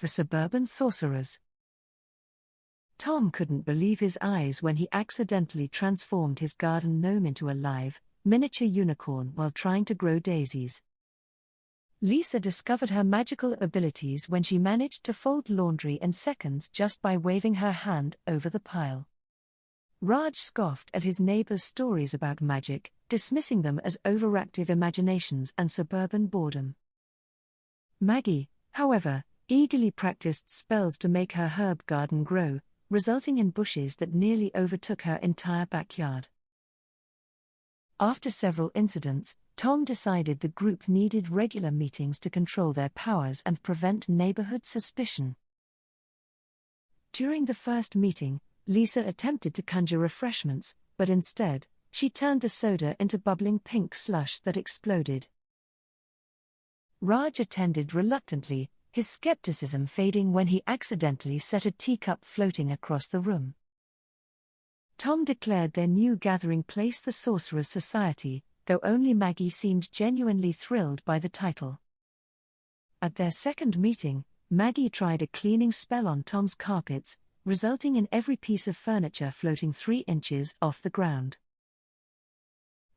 The Suburban Sorcerers. Tom couldn't believe his eyes when he accidentally transformed his garden gnome into a live, miniature unicorn while trying to grow daisies. Lisa discovered her magical abilities when she managed to fold laundry in seconds just by waving her hand over the pile. Raj scoffed at his neighbor's stories about magic, dismissing them as overactive imaginations and suburban boredom. Maggie, however, eagerly practiced spells to make her herb garden grow, resulting in bushes that nearly overtook her entire backyard. After several incidents, Tom decided the group needed regular meetings to control their powers and prevent neighborhood suspicion. During the first meeting, Lisa attempted to conjure refreshments, but instead, she turned the soda into bubbling pink slush that exploded. Raj attended reluctantly, his skepticism fading when he accidentally set a teacup floating across the room. Tom declared their new gathering place the Sorcerers' Society, though only Maggie seemed genuinely thrilled by the title. At their second meeting, Maggie tried a cleaning spell on Tom's carpets, resulting in every piece of furniture floating 3 inches off the ground.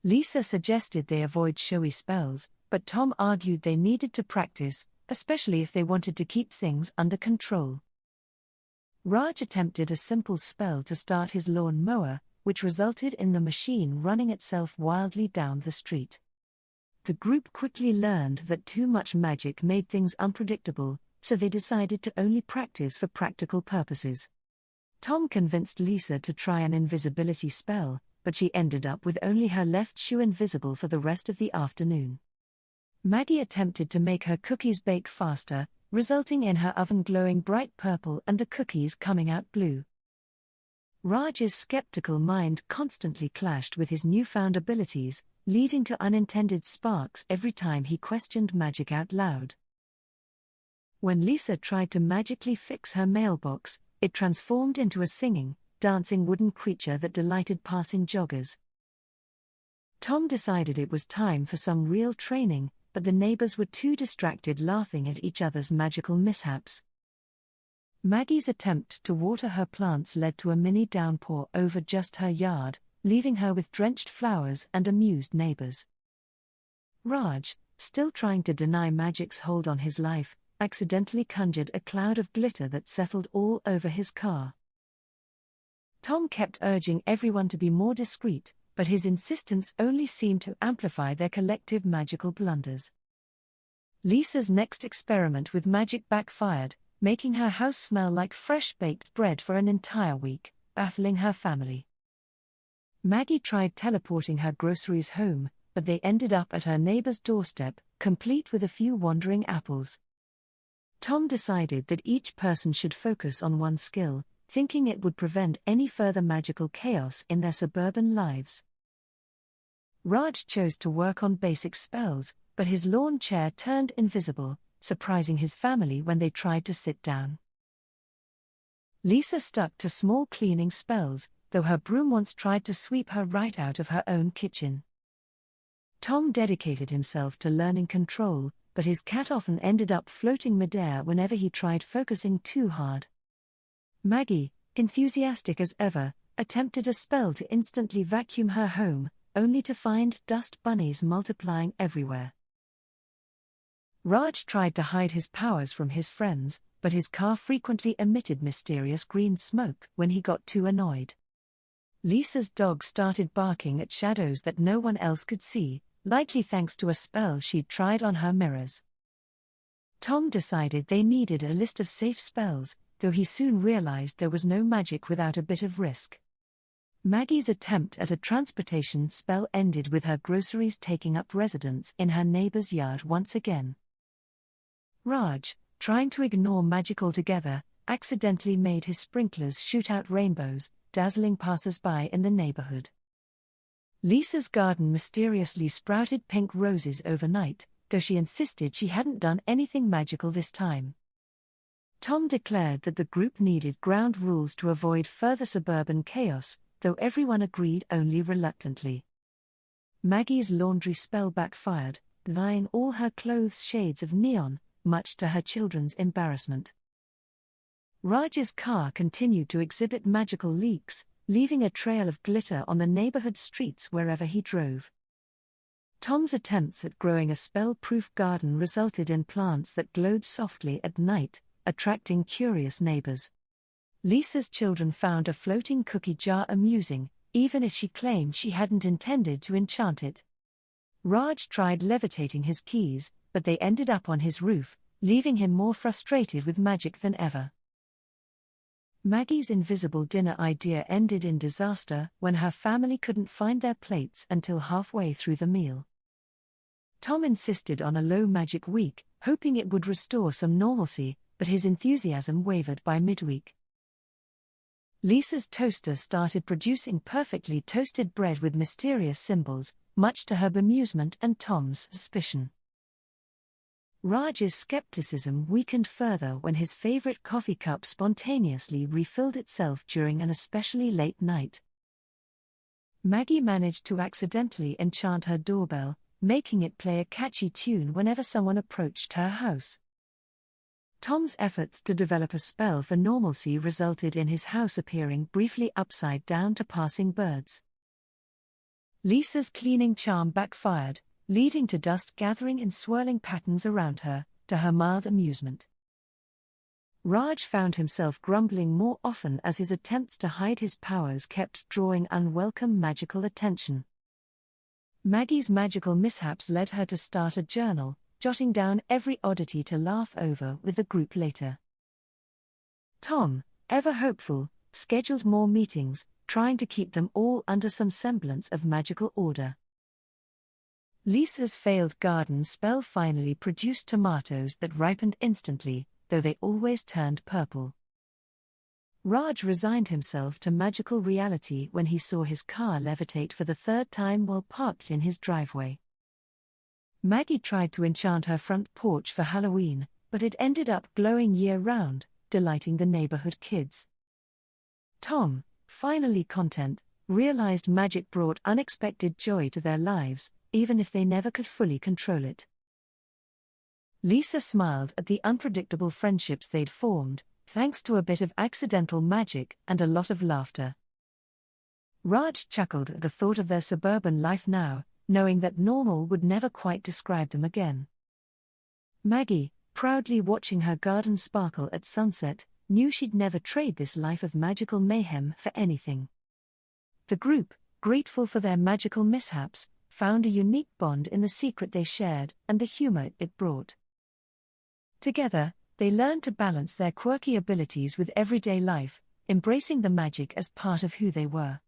Lisa suggested they avoid showy spells, but Tom argued they needed to practice, especially if they wanted to keep things under control. Raj attempted a simple spell to start his lawn mower, which resulted in the machine running itself wildly down the street. The group quickly learned that too much magic made things unpredictable, so they decided to only practice for practical purposes. Tom convinced Lisa to try an invisibility spell, but she ended up with only her left shoe invisible for the rest of the afternoon. Maggie attempted to make her cookies bake faster, resulting in her oven glowing bright purple and the cookies coming out blue. Raj's skeptical mind constantly clashed with his newfound abilities, leading to unintended sparks every time he questioned magic out loud. When Lisa tried to magically fix her mailbox, it transformed into a singing, dancing wooden creature that delighted passing joggers. Tom decided it was time for some real training, but the neighbors were too distracted laughing at each other's magical mishaps. Maggie's attempt to water her plants led to a mini downpour over just her yard, leaving her with drenched flowers and amused neighbors. Raj, still trying to deny magic's hold on his life, accidentally conjured a cloud of glitter that settled all over his car. Tom kept urging everyone to be more discreet, but his insistence only seemed to amplify their collective magical blunders. Lisa's next experiment with magic backfired, making her house smell like fresh-baked bread for an entire week, baffling her family. Maggie tried teleporting her groceries home, but they ended up at her neighbor's doorstep, complete with a few wandering apples. Tom decided that each person should focus on one skill, thinking it would prevent any further magical chaos in their suburban lives. Raj chose to work on basic spells, but his lawn chair turned invisible, surprising his family when they tried to sit down. Lisa stuck to small cleaning spells, though her broom once tried to sweep her right out of her own kitchen. Tom dedicated himself to learning control, but his cat often ended up floating midair whenever he tried focusing too hard. Maggie, enthusiastic as ever, attempted a spell to instantly vacuum her home, only to find dust bunnies multiplying everywhere. Raj tried to hide his powers from his friends, but his car frequently emitted mysterious green smoke when he got too annoyed. Lisa's dog started barking at shadows that no one else could see, likely thanks to a spell she'd tried on her mirrors. Tom decided they needed a list of safe spells, though he soon realized there was no magic without a bit of risk. Maggie's attempt at a transportation spell ended with her groceries taking up residence in her neighbor's yard once again. Raj, trying to ignore magic altogether, accidentally made his sprinklers shoot out rainbows, dazzling passers-by in the neighborhood. Lisa's garden mysteriously sprouted pink roses overnight, though she insisted she hadn't done anything magical this time. Tom declared that the group needed ground rules to avoid further suburban chaos, though everyone agreed only reluctantly. Maggie's laundry spell backfired, dyeing all her clothes shades of neon, much to her children's embarrassment. Raj's car continued to exhibit magical leaks, leaving a trail of glitter on the neighborhood streets wherever he drove. Tom's attempts at growing a spell-proof garden resulted in plants that glowed softly at night, attracting curious neighbors. Lisa's children found a floating cookie jar amusing, even if she claimed she hadn't intended to enchant it. Raj tried levitating his keys, but they ended up on his roof, leaving him more frustrated with magic than ever. Maggie's invisible dinner idea ended in disaster when her family couldn't find their plates until halfway through the meal. Tom insisted on a low magic week, hoping it would restore some normalcy, but his enthusiasm wavered by midweek. Lisa's toaster started producing perfectly toasted bread with mysterious symbols, much to her bemusement and Tom's suspicion. Raj's skepticism weakened further when his favorite coffee cup spontaneously refilled itself during an especially late night. Maggie managed to accidentally enchant her doorbell, making it play a catchy tune whenever someone approached her house. Tom's efforts to develop a spell for normalcy resulted in his house appearing briefly upside down to passing birds. Lisa's cleaning charm backfired, leading to dust gathering in swirling patterns around her, to her mild amusement. Raj found himself grumbling more often as his attempts to hide his powers kept drawing unwelcome magical attention. Maggie's magical mishaps led her to start a journal, jotting down every oddity to laugh over with the group later. Tom, ever hopeful, scheduled more meetings, trying to keep them all under some semblance of magical order. Lisa's failed garden spell finally produced tomatoes that ripened instantly, though they always turned purple. Raj resigned himself to magical reality when he saw his car levitate for the third time while parked in his driveway. Maggie tried to enchant her front porch for Halloween, but it ended up glowing year-round, delighting the neighborhood kids. Tom, finally content, realized magic brought unexpected joy to their lives, even if they never could fully control it. Lisa smiled at the unpredictable friendships they'd formed, thanks to a bit of accidental magic and a lot of laughter. Raj chuckled at the thought of their suburban life now, knowing that normal would never quite describe them again. Maggie, proudly watching her garden sparkle at sunset, knew she'd never trade this life of magical mayhem for anything. The group, grateful for their magical mishaps, found a unique bond in the secret they shared and the humor it brought. Together, they learned to balance their quirky abilities with everyday life, embracing the magic as part of who they were.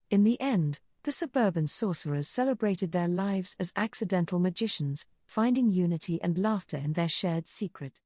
In the end, the Suburban Sorcerers celebrated their lives as accidental magicians, finding unity and laughter in their shared secret.